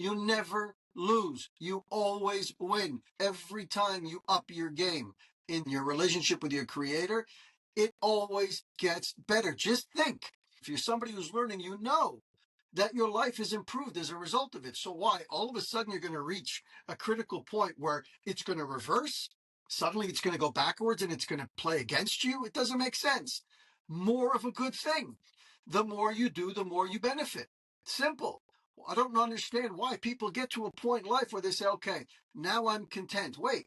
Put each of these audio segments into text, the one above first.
You never lose. You always win. Every time you up your game in your relationship with your creator, it always gets better. Just think, if you're somebody who's learning, you know that your life is improved as a result of it. So why? All of a sudden you're going to reach a critical point where it's going to reverse. Suddenly it's going to go backwards and it's going to play against you. It doesn't make sense. More of a good thing. The more you do, the more you benefit. Simple. I don't understand why people get to a point in life where they say, okay, now I'm content. Wait,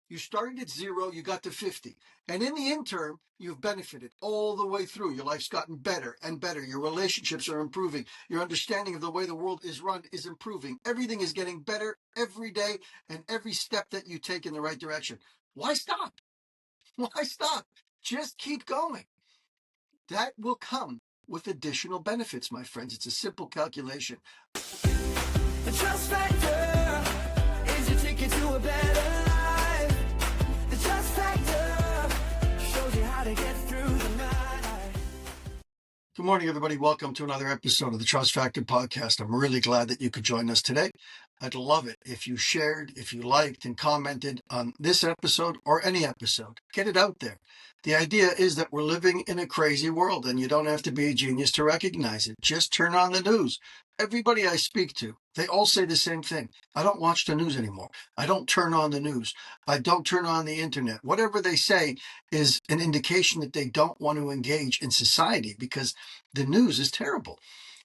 you started at 0, you got to 50. And in the interim, you've benefited all the way through. Your life's gotten better and better. Your relationships are improving. Your understanding of the way the world is run is improving. Everything is getting better every day and every step that you take in the right direction. Why stop? Why stop? Just keep going. That will come with additional benefits, my friends. It's a simple calculation. The trust factor is your ticket to a better life. The trust factor shows you how to get through the night. Good morning, everybody. Welcome to another episode of the Trust Factor podcast. I'm really glad that you could join us today. I'd love it if you shared, if you liked and commented on this episode or any episode. Get it out there. The idea is that we're living in a crazy world and you don't have to be a genius to recognize it. Just turn on the news. Everybody I speak to, they all say the same thing. I don't watch the news anymore. I don't turn on the news. I don't turn on the internet. Whatever they say is an indication that they don't want to engage in society because the news is terrible.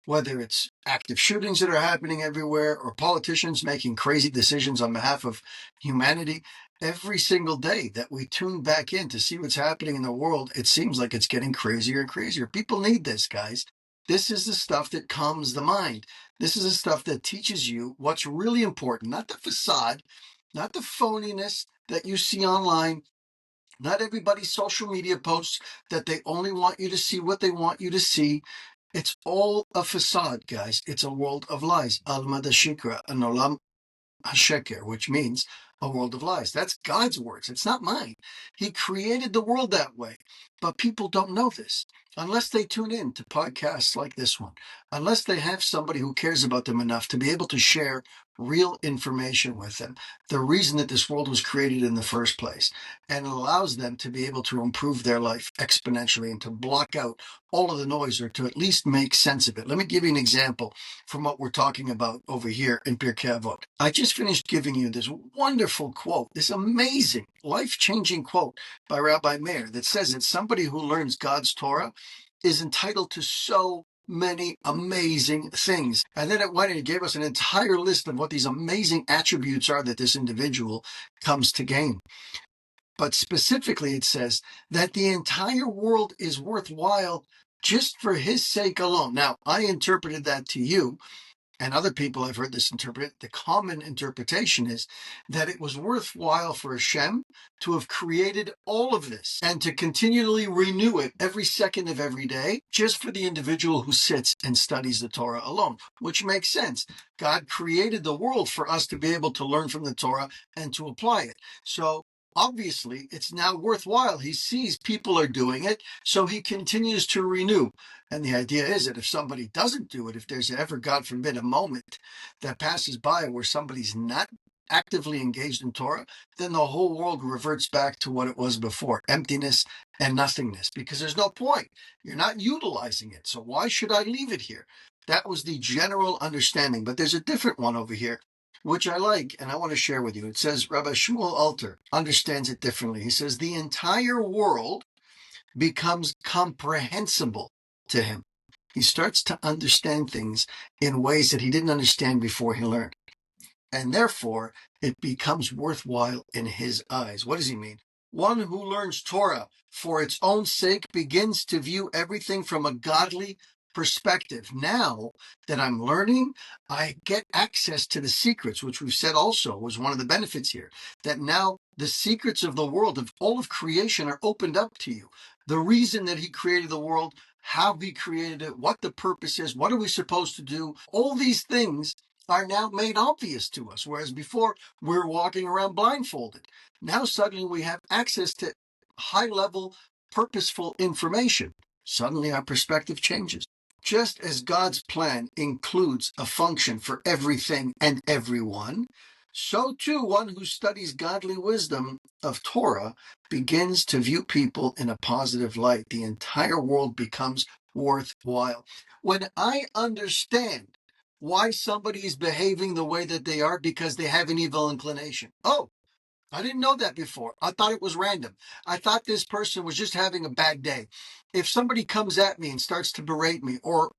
Whether it's active shootings that are happening everywhere or politicians making crazy decisions on behalf of humanity, every single day that we tune back in to see what's happening in the world, it seems like it's getting crazier and crazier. People need this, guys. This is the stuff that calms the mind. This is the stuff that teaches you what's really important, not the facade, not the phoniness that you see online, not everybody's social media posts that they only want you to see what they want you to see. It's all a facade, guys. It's a world of lies. Alma da Shikra, an olam HaSheker, which means a world of lies. That's God's words. It's not mine. He created the world that way. But people don't know this unless they tune in to podcasts like this one, unless they have somebody who cares about them enough to be able to share real information with them, the reason that this world was created in the first place, and allows them to be able to improve their life exponentially and to block out all of the noise or to at least make sense of it. Let me give you an example from what we're talking about over here in Pirkei Avot. I just finished giving you this wonderful quote, this amazing, life-changing quote by Rabbi Meir that says that somebody who learns God's Torah is entitled to so many amazing things. And then it went and it gave us an entire list of what these amazing attributes are that this individual comes to gain. But specifically, it says that the entire world is worthwhile just for his sake alone. Now, I interpreted that to you, and other people I've heard this interpreted. The common interpretation is that it was worthwhile for Hashem to have created all of this and to continually renew it every second of every day just for the individual who sits and studies the Torah alone, which makes sense. God created the world for us to be able to learn from the Torah and to apply it. So obviously, it's now worthwhile. He sees people are doing it, so he continues to renew. And the idea is that if somebody doesn't do it, if there's ever, God forbid, a moment that passes by where somebody's not actively engaged in Torah, then the whole world reverts back to what it was before, emptiness and nothingness, because there's no point. You're not utilizing it. So why should I leave it here? That was the general understanding. But there's a different one over here, which I like, and I want to share with you. It says, Rabbi Shmuel Alter understands it differently. He says, the entire world becomes comprehensible to him. He starts to understand things in ways that he didn't understand before he learned. And therefore, it becomes worthwhile in his eyes. What does he mean? One who learns Torah for its own sake begins to view everything from a godly perspective. Now that I'm learning, I get access to the secrets, which we've said also was one of the benefits here, that now the secrets of the world, of all of creation, are opened up to you. The reason that he created the world, how he created it, what the purpose is, what are we supposed to do, all these things are now made obvious to us, whereas before we're walking around blindfolded. Now suddenly we have access to high-level, purposeful information. Suddenly our perspective changes. Just as God's plan includes a function for everything and everyone, so too one who studies godly wisdom of Torah begins to view people in a positive light. The entire world becomes worthwhile. When I understand why somebody is behaving the way that they are because they have an evil inclination. Oh, I didn't know that before. I thought it was random. I thought this person was just having a bad day. If somebody comes at me and starts to berate me or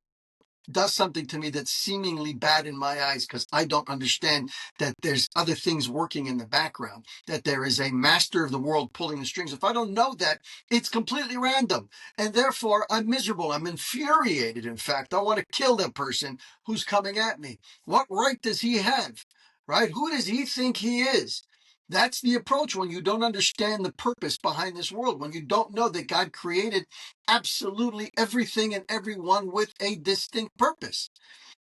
does something to me that's seemingly bad in my eyes because I don't understand that there's other things working in the background, that there is a master of the world pulling the strings. If I don't know that, it's completely random. And therefore, I'm miserable. I'm infuriated. In fact, I want to kill that person who's coming at me. What right does he have? Right? Who does he think he is? That's the approach when you don't understand the purpose behind this world, when you don't know that God created absolutely everything and everyone with a distinct purpose.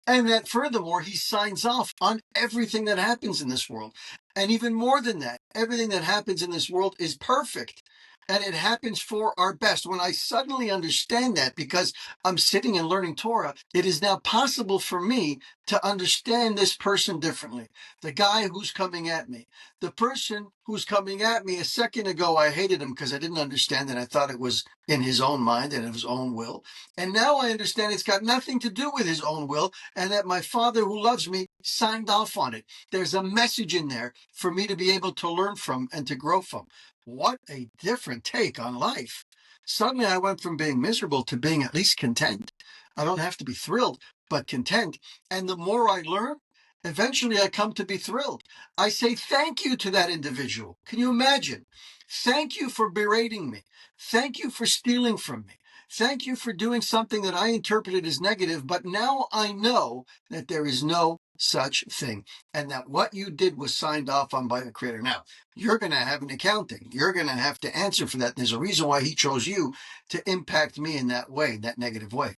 And that furthermore, he signs off on everything that happens in this world. And even more than that, everything that happens in this world is perfect. And it happens for our best. When I suddenly understand that, because I'm sitting and learning Torah, it is now possible for me to understand this person differently. The guy who's coming at me, the person who's coming at me a second ago, I hated him because I didn't understand that. I thought it was in his own mind and of his own will. And now I understand it's got nothing to do with his own will, and that my Father who loves me signed off on it. There's a message in there for me to be able to learn from and to grow from. What a different take on life. Suddenly I went from being miserable to being at least content. I don't have to be thrilled, but content. And the more I learn, eventually I come to be thrilled. I say thank you to that individual. Can you imagine? Thank you for berating me. Thank you for stealing from me. Thank you for doing something that I interpreted as negative, but now I know that there is no such thing, and that what you did was signed off on by the Creator. Now, you're going to have an accounting. You're going to have to answer for that. There's a reason why he chose you to impact me in that way, that negative way.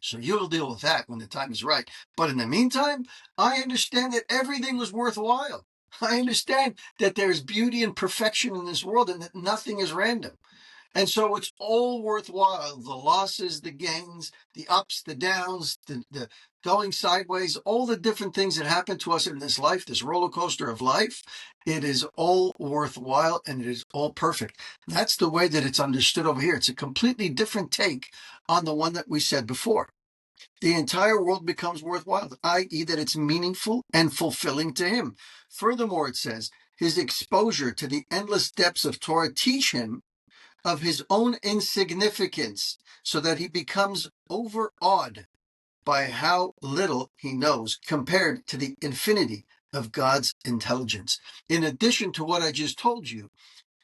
So you'll deal with that when the time is right. But in the meantime, I understand that everything was worthwhile. I understand that there's beauty and perfection in this world and that nothing is random. And so it's all worthwhile. The losses, the gains, the ups, the downs, the going sideways, all the different things that happen to us in this life, this roller coaster of life, it is all worthwhile and it is all perfect. That's the way that it's understood over here. It's a completely different take on the one that we said before. The entire world becomes worthwhile, i.e., that it's meaningful and fulfilling to him. Furthermore, it says, his exposure to the endless depths of Torah teach him of his own insignificance, so that he becomes overawed by how little he knows compared to the infinity of God's intelligence. In addition to what I just told you,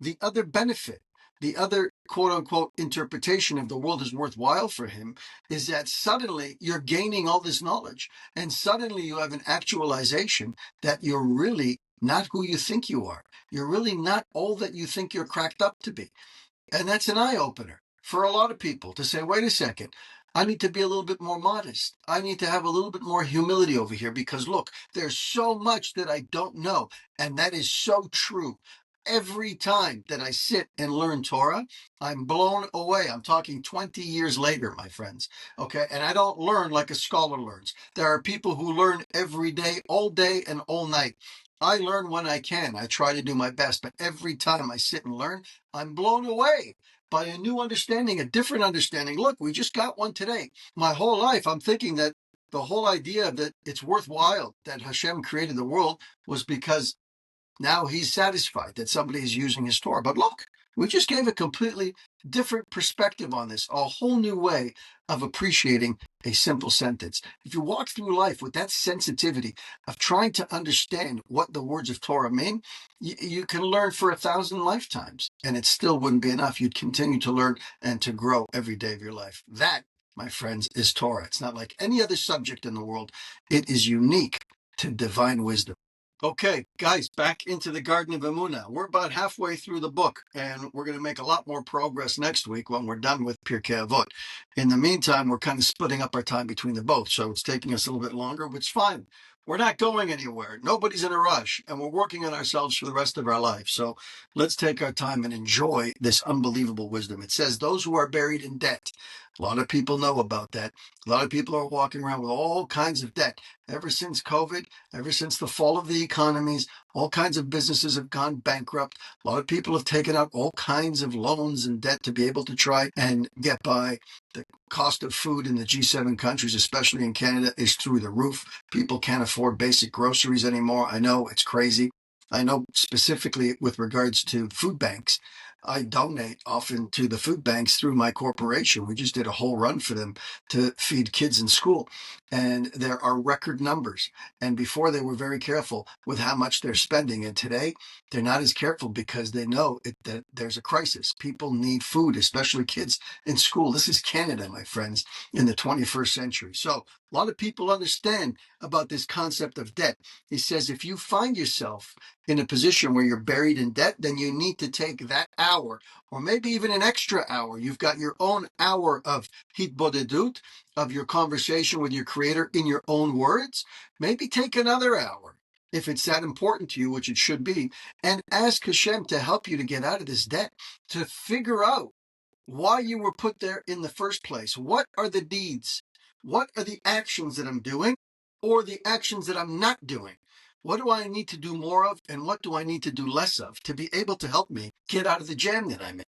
the other benefit, the other quote unquote interpretation of the world is worthwhile for him is that suddenly you're gaining all this knowledge, and suddenly you have an actualization that you're really not who you think you are. You're really not all that you think you're cracked up to be. And that's an eye-opener for a lot of people to say, wait a second, I need to be a little bit more modest. I need to have a little bit more humility over here because, look, there's so much that I don't know. And that is so true. Every time that I sit and learn Torah, I'm blown away. I'm talking 20 years later, my friends. Okay. And I don't learn like a scholar learns. There are people who learn every day and all night. I learn when I can. I try to do my best. But every time I sit and learn, I'm blown away by a new understanding, a different understanding. Look, we just got one today. My whole life, I'm thinking that the whole idea that it's worthwhile that Hashem created the world was because now he's satisfied that somebody is using his Torah. But look, we just gave a completely different perspective on this, a whole new way of appreciating a simple sentence. If you walk through life with that sensitivity of trying to understand what the words of Torah mean, you can learn for 1,000 lifetimes, and it still wouldn't be enough. You'd continue to learn and to grow every day of your life. That, my friends, is Torah. It's not like any other subject in the world. It is unique to divine wisdom. Okay, guys, back into the Garden of Emuna. We're about halfway through the book, and we're going to make a lot more progress next week when we're done with Pirkei Avot. In the meantime, we're kind of splitting up our time between the both, so it's taking us a little bit longer, which is fine. We're not going anywhere. Nobody's in a rush, and we're working on ourselves for the rest of our life. So let's take our time and enjoy this unbelievable wisdom. It says, those who are buried in debt. A lot of people know about that. A lot of people are walking around with all kinds of debt. Ever since COVID, ever since the fall of the economies, all kinds of businesses have gone bankrupt. A lot of people have taken out all kinds of loans and debt to be able to try and get by. The cost of food in the G7 countries, especially in Canada, is through the roof. People can't afford basic groceries anymore. I know it's crazy. I know specifically with regards to food banks, I donate often to the food banks through my corporation. We just did a whole run for them to feed kids in school. And there are record numbers. And before they were very careful with how much they're spending. And today they're not as careful because they know that there's a crisis. People need food, especially kids in school. This is Canada, my friends, in the 21st century. So a lot of people understand about this concept of debt. He says, if you find yourself in a position where you're buried in debt, then you need to take that hour, or maybe even an extra hour. You've got your own hour of hitbodedut, of your conversation with your creator in your own words. Maybe take another hour, if it's that important to you, which it should be, and ask Hashem to help you to get out of this debt, to figure out why you were put there in the first place. What are the deeds? What are the actions that I'm doing, or the actions that I'm not doing? What do I need to do more of, and what do I need to do less of to be able to help me get out of the jam that I'm in?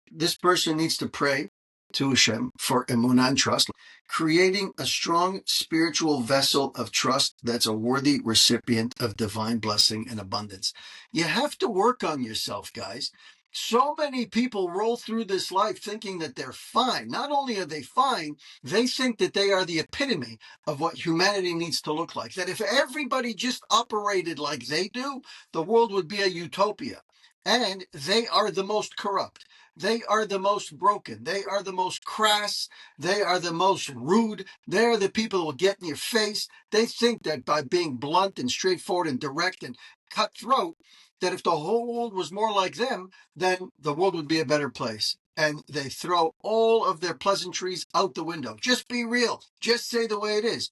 This person needs to pray to Hashem for Emuna and trust, creating a strong spiritual vessel of trust that's a worthy recipient of divine blessing and abundance. You have to work on yourself, guys. So many people roll through this life thinking that they're fine. Not only are they fine, they think that they are the epitome of what humanity needs to look like. That if everybody just operated like they do, the world would be a utopia. And they are the most corrupt. They are the most broken. They are the most crass. They are the most rude. They're the people who will get in your face. They think that by being blunt and straightforward and direct and cutthroat, that if the whole world was more like them, then the world would be a better place. And they throw all of their pleasantries out the window. Just be real. Just say the way it is.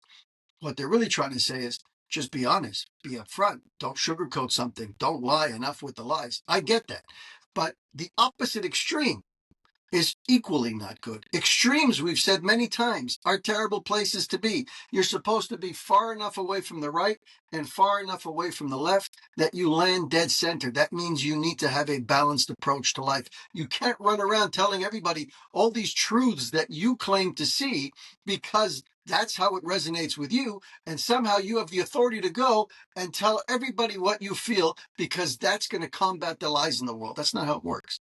What they're really trying to say is, just be honest, be upfront. Don't sugarcoat something. Don't lie. Enough with the lies. I get that. But the opposite extreme is equally not good. Extremes, we've said many times, are terrible places to be. You're supposed to be far enough away from the right and far enough away from the left that you land dead center. That means you need to have a balanced approach to life. You can't run around telling everybody all these truths that you claim to see because that's how it resonates with you. And somehow you have the authority to go and tell everybody what you feel because that's going to combat the lies in the world. That's not how it works.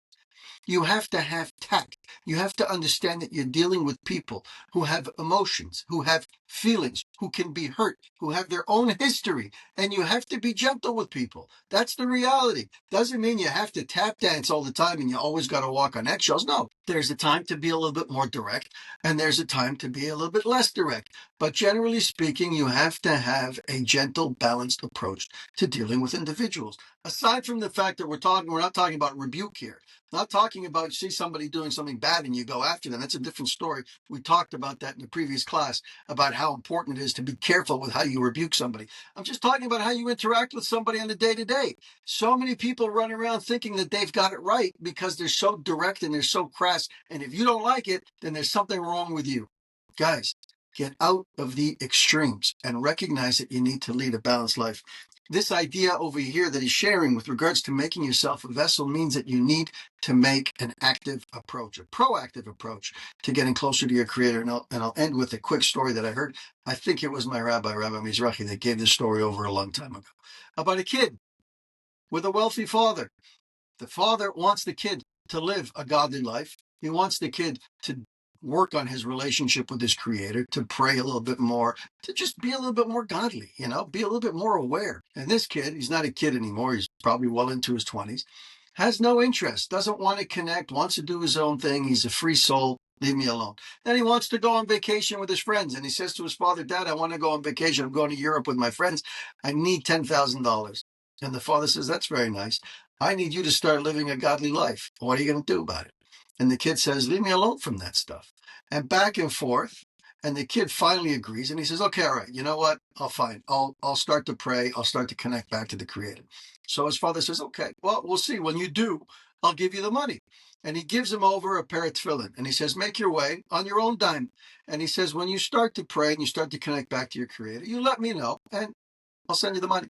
You have to have tact. You have to understand that you're dealing with people who have emotions, who have feelings, who can be hurt, who have their own history, and you have to be gentle with people. That's the reality. Doesn't mean you have to tap dance all the time and you always got to walk on eggshells. No, there's a time to be a little bit more direct, and there's a time to be a little bit less direct. But generally speaking, you have to have a gentle, balanced approach to dealing with individuals. Aside from the fact that we're not talking about rebuke here. Not talking about you see somebody doing something bad and you go after them. That's a different story. We talked about that in the previous class about how important it is to be careful with how you rebuke somebody. I'm just talking about how you interact with somebody on the day-to-day. So many people run around thinking that they've got it right because they're so direct and they're so crass. And if you don't like it, then there's something wrong with you. Guys, get out of the extremes and recognize that you need to lead a balanced life. This idea over here that he's sharing with regards to making yourself a vessel means that you need to make an active approach, a proactive approach to getting closer to your creator. And I'll end with a quick story that I heard. I think it was my Rabbi Mizrahi, that gave this story over a long time ago about a kid with a wealthy father. The father wants the kid to live a godly life. He wants the kid to work on his relationship with his creator, to pray a little bit more, to just be a little bit more godly, be a little bit more aware. And this kid, he's not a kid anymore. He's probably well into his 20s, has no interest, doesn't want to connect, wants to do his own thing. He's a free soul. Leave me alone. Then he wants to go on vacation with his friends. And he says to his father, Dad, I want to go on vacation. I'm going to Europe with my friends. I need $10,000. And the father says, that's very nice. I need you to start living a godly life. What are you going to do about it? And the kid says, leave me alone from that stuff. And back and forth. And the kid finally agrees, and he says, okay, all right, you know what? I'll start to pray. I'll start to connect back to the Creator. So his father says, okay, well, we'll see. When you do, I'll give you the money. And he gives him over a pair of tefillin. And he says, make your way on your own dime. And he says, when you start to pray and you start to connect back to your Creator, you let me know, and I'll send you the money.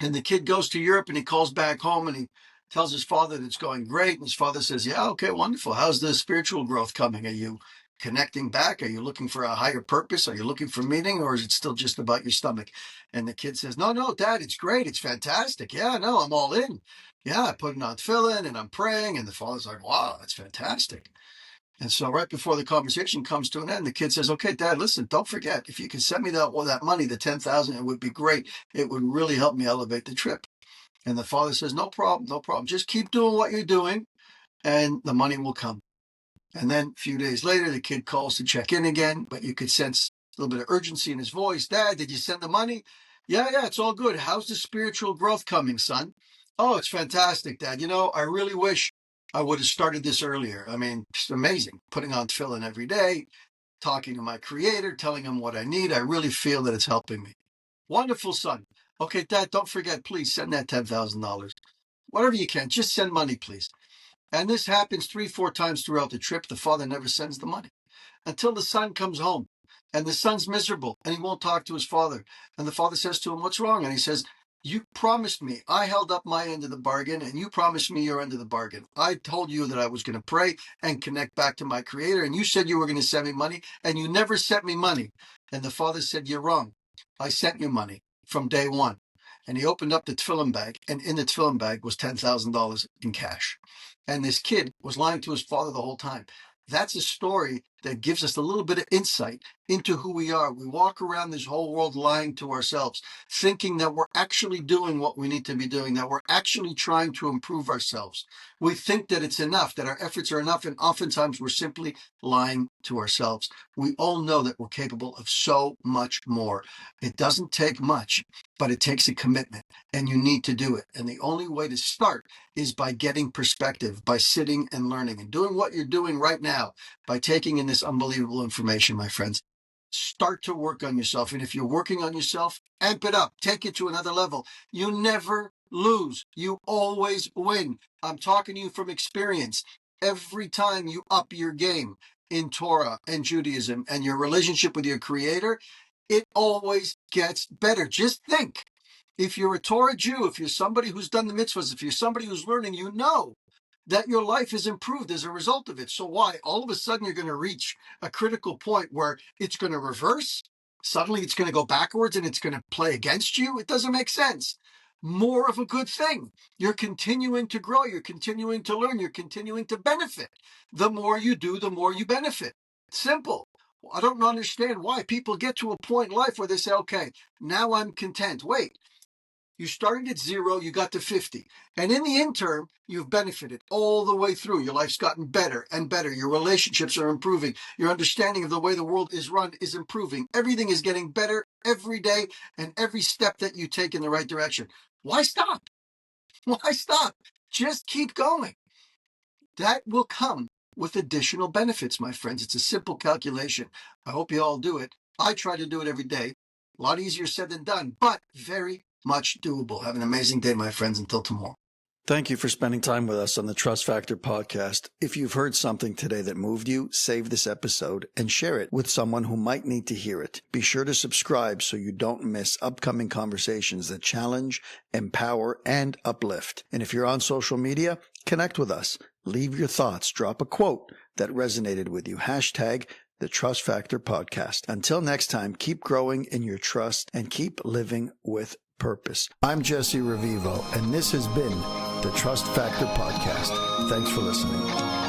And the kid goes to Europe, and he calls back home, and he tells his father that it's going great. And his father says, yeah, okay, wonderful. How's the spiritual growth coming? Are you connecting back? Are you looking for a higher purpose? Are you looking for meaning, or is it still just about your stomach? And the kid says, no, Dad, it's great. It's fantastic. Yeah, no, I'm all in. Yeah, I put it on tefillin and I'm praying. And the father's like, wow, that's fantastic. And so right before the conversation comes to an end, the kid says, okay, Dad, listen, don't forget, if you can send me that money, the 10,000, it would be great. It would really help me elevate the trip. And the father says, no problem. Just keep doing what you're doing and the money will come. And then a few days later, the kid calls to check in again, but you could sense a little bit of urgency in his voice. Dad, did you send the money? Yeah, it's all good. How's the spiritual growth coming, son? Oh, it's fantastic, Dad. I really wish I would have started this earlier. I mean, it's amazing. Putting on tefillin every day, talking to my Creator, telling him what I need. I really feel that it's helping me. Wonderful, son. Okay, Dad, don't forget, please send that $10,000. Whatever you can, just send money, please. And this happens 3-4 times throughout the trip. The father never sends the money until the son comes home. And the son's miserable and he won't talk to his father. And the father says to him, what's wrong? And he says, you promised me. I held up my end of the bargain and you promised me your end of the bargain. I told you that I was going to pray and connect back to my Creator. And you said you were going to send me money and you never sent me money. And the father said, you're wrong. I sent you money from day one. And he opened up the tefillin bag, and in the tefillin bag was $10,000 in cash. And this kid was lying to his father the whole time. That's a story that gives us a little bit of insight into who we are. We walk around this whole world lying to ourselves, thinking that we're actually doing what we need to be doing, that we're actually trying to improve ourselves. We think that it's enough, that our efforts are enough, and oftentimes we're simply lying to ourselves. We all know that we're capable of so much more. It doesn't take much, but it takes a commitment, and you need to do it. And the only way to start is by getting perspective, by sitting and learning and doing what you're doing right now, by taking in this unbelievable information, my friends. Start to work on yourself. And if you're working on yourself, amp it up, take it to another level. You never lose. You always win. I'm talking to you from experience. Every time you up your game in Torah and Judaism and your relationship with your Creator, it always gets better. Just think. If you're a Torah Jew, if you're somebody who's done the mitzvahs, if you're somebody who's learning, you know that your life is improved as a result of it. So why? All of a sudden, you're going to reach a critical point where it's going to reverse. Suddenly, it's going to go backwards and it's going to play against you. It doesn't make sense. More of a good thing. You're continuing to grow. You're continuing to learn. You're continuing to benefit. The more you do, the more you benefit. Simple. I don't understand why people get to a point in life where they say, okay, now I'm content. Wait. You started at 0, you got to 50. And in the interim, you've benefited all the way through. Your life's gotten better and better. Your relationships are improving. Your understanding of the way the world is run is improving. Everything is getting better every day, and every step that you take in the right direction. Why stop? Why stop? Just keep going. That will come with additional benefits, my friends. It's a simple calculation. I hope you all do it. I try to do it every day. A lot easier said than done, but very much doable. Have an amazing day, my friends. Until tomorrow. Thank you for spending time with us on the Trust Factor podcast. If you've heard something today that moved you, save this episode and share it with someone who might need to hear it. Be sure to subscribe so you don't miss upcoming conversations that challenge, empower, and uplift. And if you're on social media, connect with us. Leave your thoughts. Drop a quote that resonated with you. Hashtag the Trust Factor podcast. Until next time, keep growing in your trust and keep living with purpose. I'm Jesse Revivo, and this has been the Trust Factor Podcast. Thanks for listening.